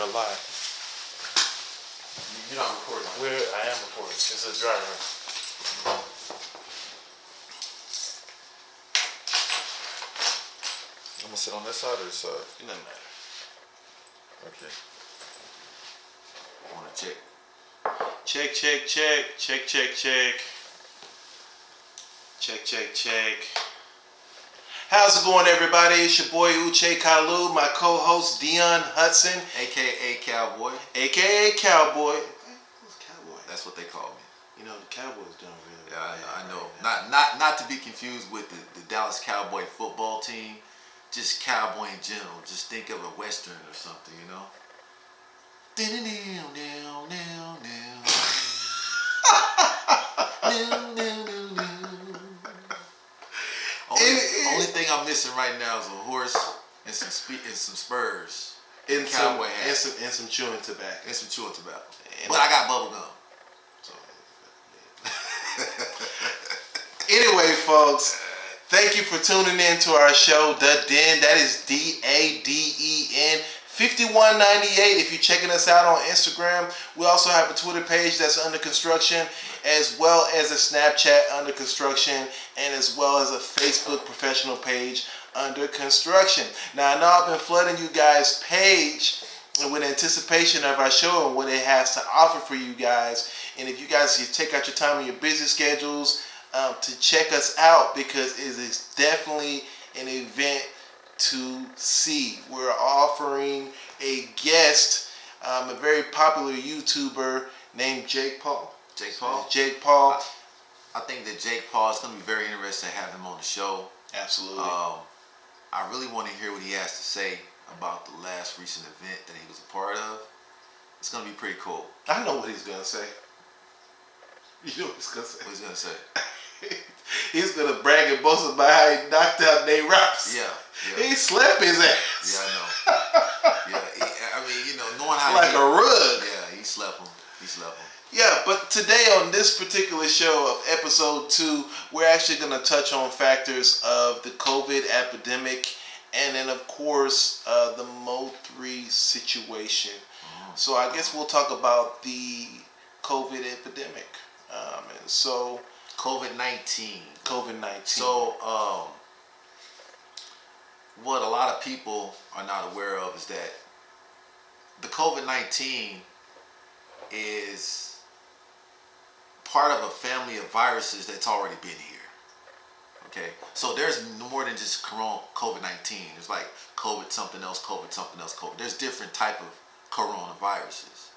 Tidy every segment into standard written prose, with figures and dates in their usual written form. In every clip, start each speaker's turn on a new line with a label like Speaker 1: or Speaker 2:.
Speaker 1: are live.
Speaker 2: You're not recording.
Speaker 1: I am recording. It's a dry run. I'm gonna sit on this side or this side?
Speaker 2: It doesn't matter.
Speaker 1: Okay.
Speaker 2: I wanna check.
Speaker 1: Check, check, check. Check, check, check. Check, check, check. How's it going, everybody? It's your boy Uche Kalu, my co-host Dion Hudson,
Speaker 2: AKA Cowboy.
Speaker 1: AKA Cowboy.
Speaker 2: Who's Cowboy? That's what they call me.
Speaker 1: You know, the Cowboys doing really
Speaker 2: Yeah,
Speaker 1: well.
Speaker 2: I know. Not to be confused with the Dallas Cowboy football team. Just cowboy in general. Just think of a western or something, you know. Only thing I'm missing right now is a horse and some spurs.
Speaker 1: And
Speaker 2: cowboy
Speaker 1: hat. And some chewing tobacco.
Speaker 2: And some chewing tobacco. But I got bubble gum. So.
Speaker 1: Anyway, folks, thank you for tuning in to our show, The Den. That is DADEN 5198. If you're checking us out on Instagram, we also have a Twitter page that's under construction, as well as a Snapchat under construction, and as well as a Facebook professional page under construction. Now, I know I've been flooding you guys' page with anticipation of our show and what it has to offer for you guys. And if you guys take out your time in your busy schedules to check us out, because it is definitely an event to see. We're offering a guest, a very popular YouTuber named Jake Paul.
Speaker 2: Jake Paul?
Speaker 1: Jake Paul.
Speaker 2: I think that Jake Paul is going to be very interesting to have him on the show.
Speaker 1: Absolutely.
Speaker 2: I really want to hear what he has to say about the last recent event that he was a part of. It's going to be pretty cool.
Speaker 1: I know what he's going to say. You know what he's going to say?
Speaker 2: What he's going to say?
Speaker 1: He's going to brag and boast about how he knocked out Nate Rops.
Speaker 2: Yeah.
Speaker 1: He slapped his ass.
Speaker 2: Yeah, I know. I mean, you know, knowing how
Speaker 1: like a rug.
Speaker 2: Yeah, he slapped him.
Speaker 1: Yeah, but today on this particular show of episode 2, we're actually going to touch on factors of the COVID epidemic, and then of course the Mo3 situation. So I guess we'll talk about the COVID epidemic. And so
Speaker 2: COVID-19.
Speaker 1: So
Speaker 2: what a lot of people are not aware of is that the COVID-19 is part of a family of viruses that's already been here. Okay, so there's more than just COVID-19. There's like COVID something else, COVID something else, COVID. There's different type of coronaviruses,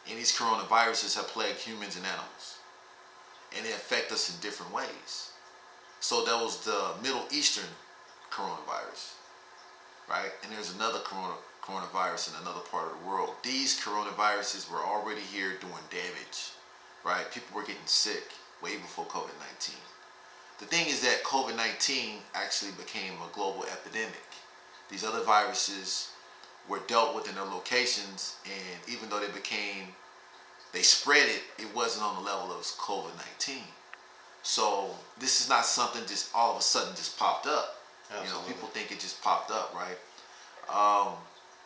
Speaker 2: and these coronaviruses have plagued humans and animals, and they affect us in different ways. So there was the Middle Eastern coronavirus, right? And there's another coronavirus in another part of the world. These coronaviruses were already here doing damage, right? People were getting sick way before COVID-19. The thing is that COVID-19 actually became a global epidemic. These other viruses were dealt with in their locations, and even though they spread it, it wasn't on the level of COVID-19. So this is not something just all of a sudden just popped up. Absolutely. You know, people think it just popped up, right?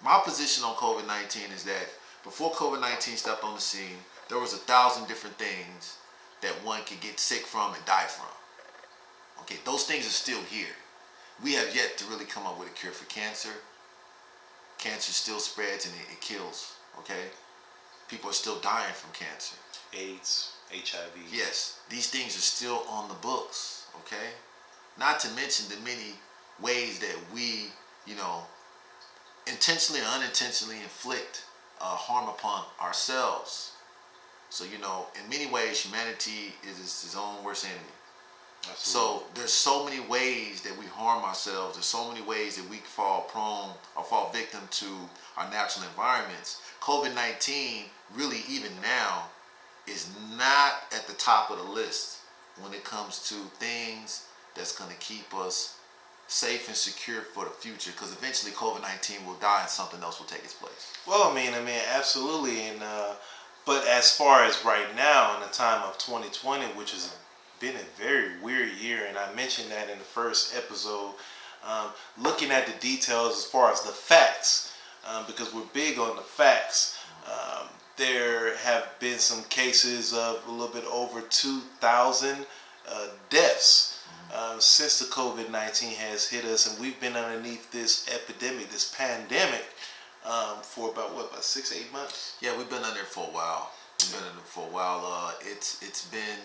Speaker 2: My position on COVID-19 is that before COVID-19 stepped on the scene, there was 1,000 different things that one could get sick from and die from. Okay, those things are still here. We have yet to really come up with a cure for cancer. Cancer still spreads and it kills, okay? People are still dying from cancer.
Speaker 1: AIDS, HIV.
Speaker 2: Yes, these things are still on the books, okay? Not to mention the many ways that we, you know, intentionally or unintentionally inflict harm upon ourselves. So, you know, in many ways, humanity is its own worst enemy. Absolutely. So there's so many ways that we harm ourselves. There's so many ways that we fall prone or fall victim to our natural environments. COVID-19, really even now, is not at the top of the list when it comes to things that's going to keep us safe and secure for the future, because eventually COVID-19 will die and something else will take its place.
Speaker 1: Well, I mean, absolutely. And but as far as right now, in the time of 2020, which has been a very weird year, and I mentioned that in the first episode, looking at the details as far as the facts, because we're big on the facts. there have been some cases of a little bit over 2,000 deaths since the COVID-19 has hit us, and we've been underneath this epidemic, this pandemic, for about 6-8 months.
Speaker 2: Yeah, we've been under it for a while. It's been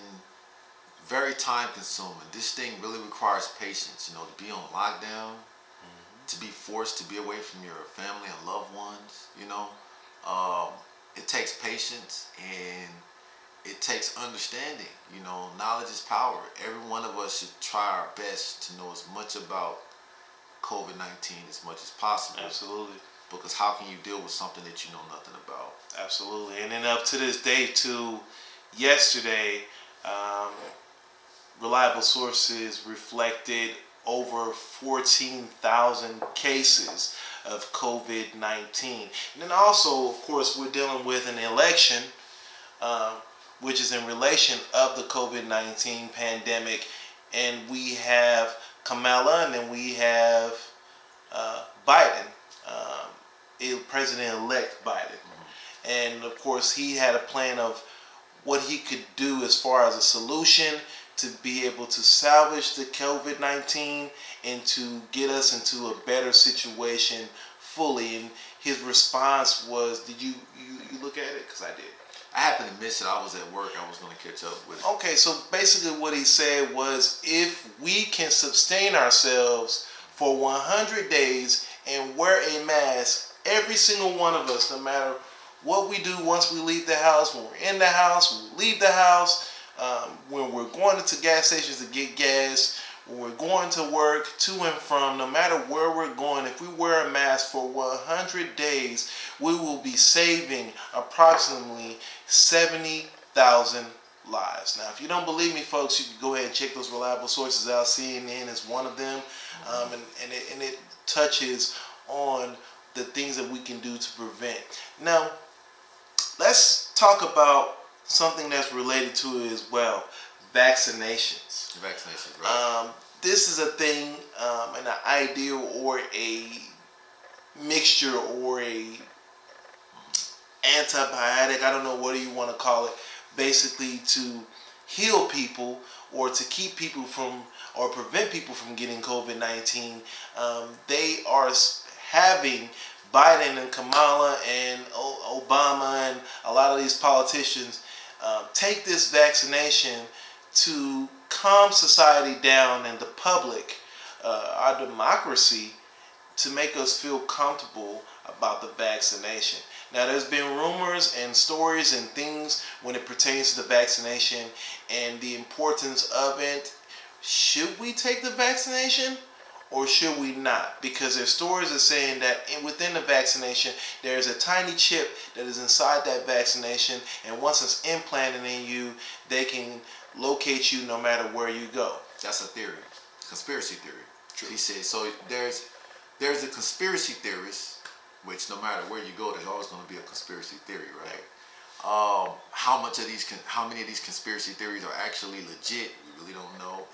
Speaker 2: very time consuming. This thing really requires patience. To be on lockdown, to be forced to be away from your family and loved ones. It takes patience and it takes understanding. Knowledge is power. Every one of us should try our best to know as much about COVID-19 as much as possible.
Speaker 1: Absolutely.
Speaker 2: Because how can you deal with something that you know nothing about?
Speaker 1: Absolutely. And then up to this day, to yesterday, reliable sources reflected over 14,000 cases of COVID-19. And then also, of course, we're dealing with an election, which is in relation of the COVID-19 pandemic. And we have Kamala, and then we have Biden, President-elect Biden. And of course, he had a plan of what he could do as far as a solution to be able to salvage the COVID-19 and to get us into a better situation fully. And his response was, did you look at it? Because I did.
Speaker 2: I happened to miss it. I was at work. I was going to catch up with it.
Speaker 1: Okay, so basically what he said was, if we can sustain ourselves for 100 days and wear a mask, every single one of us, no matter what we do once we leave the house, when we're in the house, when we leave the house, when we're going into gas stations to get gas, when we're going to work, to and from, no matter where we're going, if we wear a mask for 100 days, we will be saving approximately 70,000 lives. Now, if you don't believe me, folks, you can go ahead and check those reliable sources out. CNN is one of them, and it touches on the things that we can do to prevent. Now, let's talk about something that's related to it as well: vaccinations.
Speaker 2: Vaccinations, right?
Speaker 1: This is a thing, an ideal or a mixture or a antibiotic, I don't know what you want to call it, basically to heal people or to keep people from or prevent people from getting COVID-19. They are having Biden and Kamala and Obama and a lot of these politicians take this vaccination to calm society down and the public, our democracy, to make us feel comfortable about the vaccination. Now, there's been rumors and stories and things when it pertains to the vaccination and the importance of it. Should we take the vaccination or should we not? Because there's stories that saying that within the vaccination, there's a tiny chip that is inside that vaccination, and once it's implanted in you, they can locate you no matter where you go.
Speaker 2: That's a theory, conspiracy theory. True. He said, so there's a conspiracy theorist, which no matter where you go, there's always going to be a conspiracy theory, right? How many of these conspiracy theories are actually legit? We really don't know.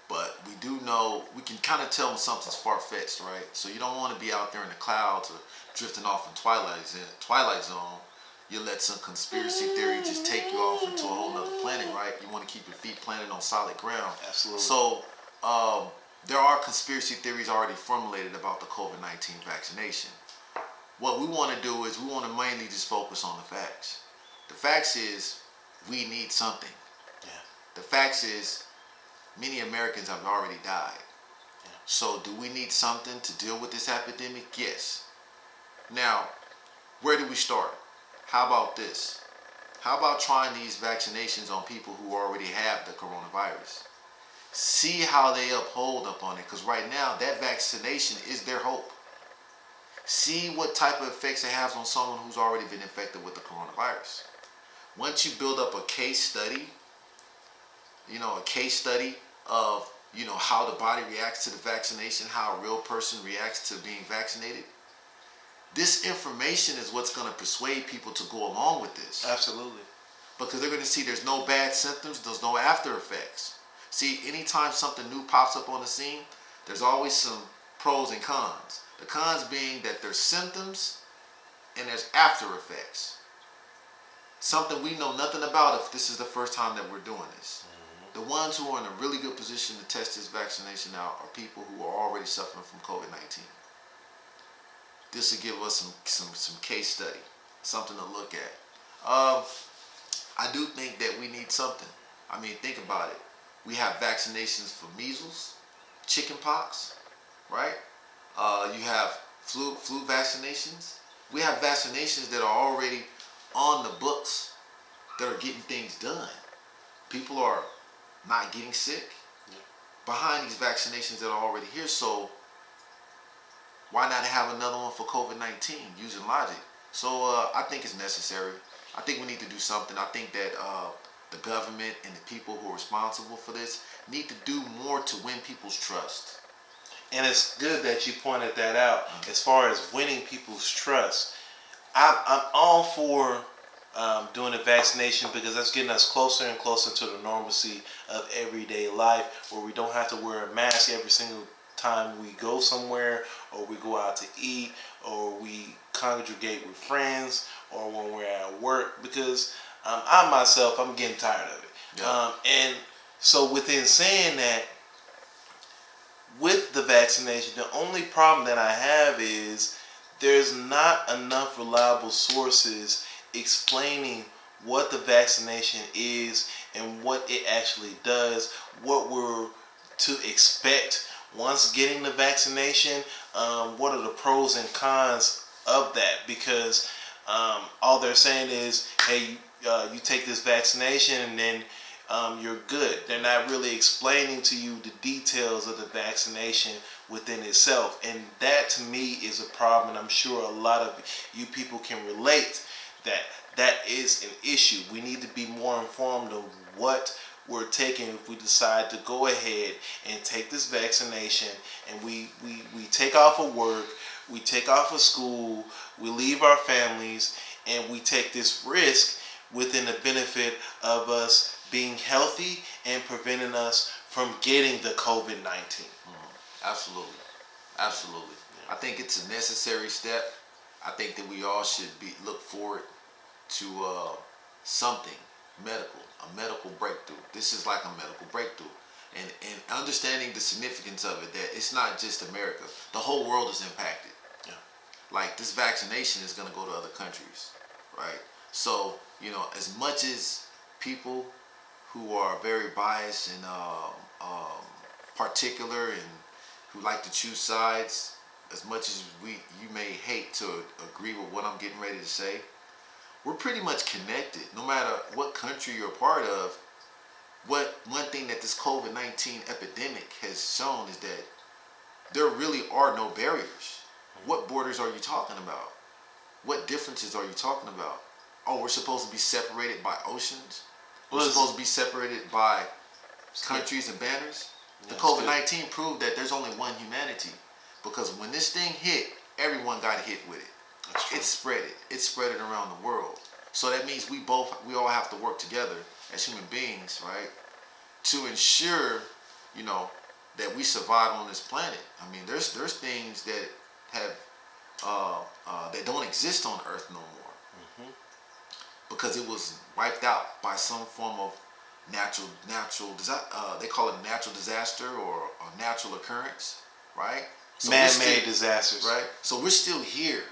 Speaker 2: But we do know, we can kind of tell when something's far-fetched, right? So you don't want to be out there in the clouds or drifting off in Twilight Zone. You let some conspiracy theory just take you off into a whole nother planet, right? You want to keep your feet planted on solid ground.
Speaker 1: Absolutely.
Speaker 2: So there are conspiracy theories already formulated about the COVID-19 vaccination. What we want to do is we want to mainly just focus on the facts. The facts is we need something.
Speaker 1: Yeah.
Speaker 2: The facts is many Americans have already died. Yeah. So do we need something to deal with this epidemic? Yes. Now, where do we start? How about this? How about trying these vaccinations on people who already have the coronavirus? See how they uphold up on it, because right now that vaccination is their hope. See what type of effects it has on someone who's already been infected with the coronavirus. Once you build up a case study, of, how the body reacts to the vaccination, how a real person reacts to being vaccinated, this information is what's going to persuade people to go along with this.
Speaker 1: Absolutely.
Speaker 2: Because they're going to see there's no bad symptoms, there's no after effects. See, anytime something new pops up on the scene, there's always some pros and cons. The cons being that there's symptoms and there's after effects. something we know nothing about if this is the first time that we're doing this. The ones who are in a really good position to test this vaccination out are people who are already suffering from COVID-19. This will give us some case study, something to look at. I do think that we need something. I mean, think about it. We have vaccinations for measles, chickenpox, right? You have flu vaccinations. We have vaccinations that are already on the books that are getting things done. People are not getting sick behind these vaccinations that are already here. So why not have another one for COVID-19 using logic? So I think it's necessary. I think we need to do something. I think that the government and the people who are responsible for this need to do more to win people's trust.
Speaker 1: And it's good that you pointed that out. As far as winning people's trust, I'm all for doing a vaccination because that's getting us closer and closer to the normalcy of everyday life, where we don't have to wear a mask every single time we go somewhere, or we go out to eat, or we congregate with friends, or when we're at work. Because I myself, I'm getting tired of it.
Speaker 2: Yeah.
Speaker 1: And so within saying that, with the vaccination, the only problem that I have is there's not enough reliable sources explaining what the vaccination is and what it actually does, what we're to expect once getting the vaccination, what are the pros and cons of that, because all they're saying is, hey, you take this vaccination and then you're good. They're not really explaining to you the details of the vaccination within itself, and that to me is a problem, and I'm sure a lot of you people can relate that is an issue. We need to be more informed of what we're taking if we decide to go ahead and take this vaccination, and we take off of work, we take off of school, we leave our families, and we take this risk within the benefit of us being healthy and preventing us from getting the COVID-19.
Speaker 2: Absolutely. Absolutely. Yeah. I think it's a necessary step. I think that we all should look forward to something medical, a medical breakthrough. This is like a medical breakthrough. And understanding the significance of it, that it's not just America. The whole world is impacted.
Speaker 1: Yeah.
Speaker 2: Like, this vaccination is going to go to other countries, right? So, as much as people who are very biased and particular and who like to choose sides, as much as you may hate to agree with what I'm getting ready to say, we're pretty much connected. No matter what country you're a part of, one thing that this COVID-19 epidemic has shown is that there really are no barriers. What borders are you talking about? What differences are you talking about? Oh, we're supposed to be separated by oceans? We're supposed to be separated by countries and banners? The COVID-19 proved that there's only one humanity, because when this thing hit, everyone got hit with it. It spread it. It spread it around the world. So that means we all have to work together as human beings, right, to ensure, that we survive on this planet. I mean, there's things that have that don't exist on Earth no more, because it was wiped out by some form of natural they call it natural disaster or a natural occurrence, right? So
Speaker 1: man-made disasters,
Speaker 2: right? So we're still here.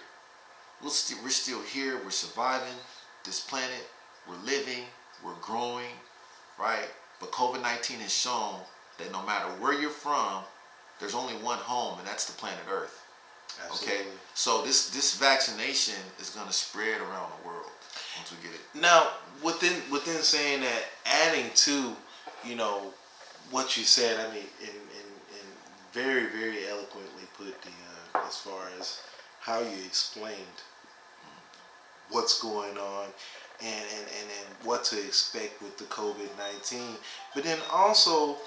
Speaker 2: We're still here. We're surviving this planet. We're living. We're growing, right? But COVID-19 has shown that no matter where you're from, there's only one home, and that's the planet Earth.
Speaker 1: Absolutely.
Speaker 2: Okay? So this vaccination is going to spread around the world once we get it.
Speaker 1: Now, within saying that, adding to, what you said, I mean, in very, very eloquently put, as far as how you explained what's going on and what to expect with the COVID-19. But then also,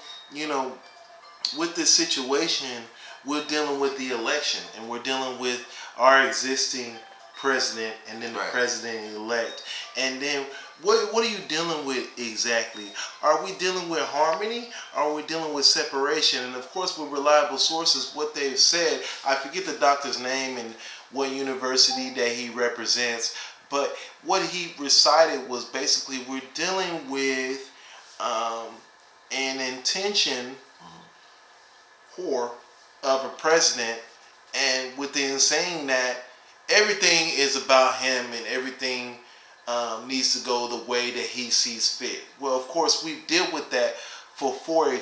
Speaker 1: with this situation, we're dealing with the election, and we're dealing with our existing president and then the president-elect. And then what are you dealing with exactly? Are we dealing with harmony? Or are we dealing with separation? And of course, with reliable sources, what they've said, I forget the doctor's name and what university that he represents, But what he recited was basically we're dealing with an intention whore of a president, and within saying that everything is about him and everything needs to go the way that he sees fit. Well, of course, we've dealt with that for 4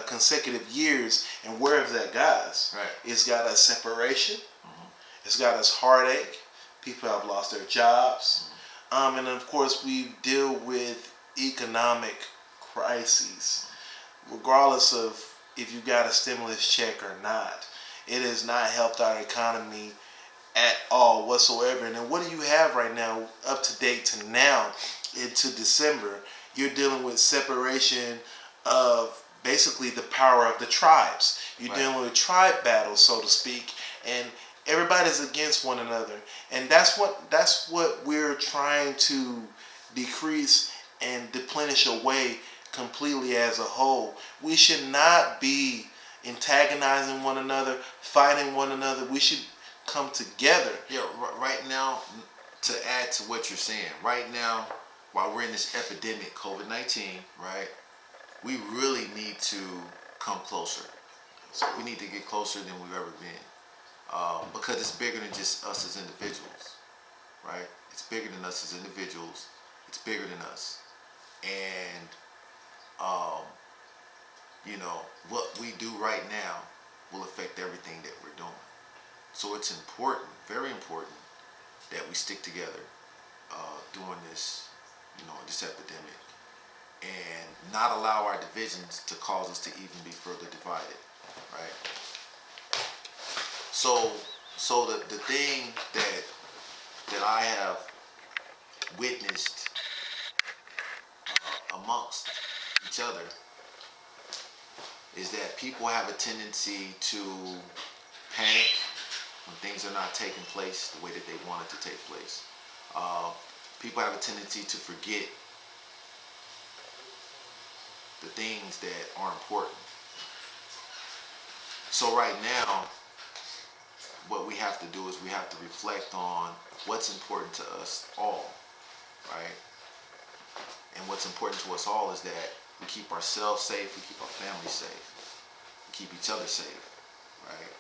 Speaker 1: consecutive years, and where has that got us?
Speaker 2: Right.
Speaker 1: It's got us separation. It's got us heartache. People have lost their jobs, and of course, we deal with economic crises, regardless of if you got a stimulus check or not. It has not helped our economy at all whatsoever. And then what do you have right now, up to date to now, into December? You're dealing with separation of basically the power of the tribes. You're dealing with tribe battles, so to speak, and everybody's against one another. And that's what we're trying to decrease and deplenish away completely as a whole. We should not be antagonizing one another, fighting one another. We should come together.
Speaker 2: Yeah, right now, to add to what you're saying, right now, while we're in this epidemic, COVID-19, right, we really need to come closer. So we need to get closer than we've ever been, because it's bigger than just us as individuals, right? It's bigger than us as individuals. It's bigger than us. And, what we do right now will affect everything that we're doing. So it's important, very important, that we stick together during this, this epidemic, and not allow our divisions to cause us to even be further divided, right? So the thing that I have witnessed amongst each other is that people have a tendency to panic when things are not taking place the way that they want it to take place. People have a tendency to forget the things that are important. So right now, what we have to do is we have to reflect on what's important to us all, right? And what's important to us all is that we keep ourselves safe, we keep our families safe, we keep each other safe, right?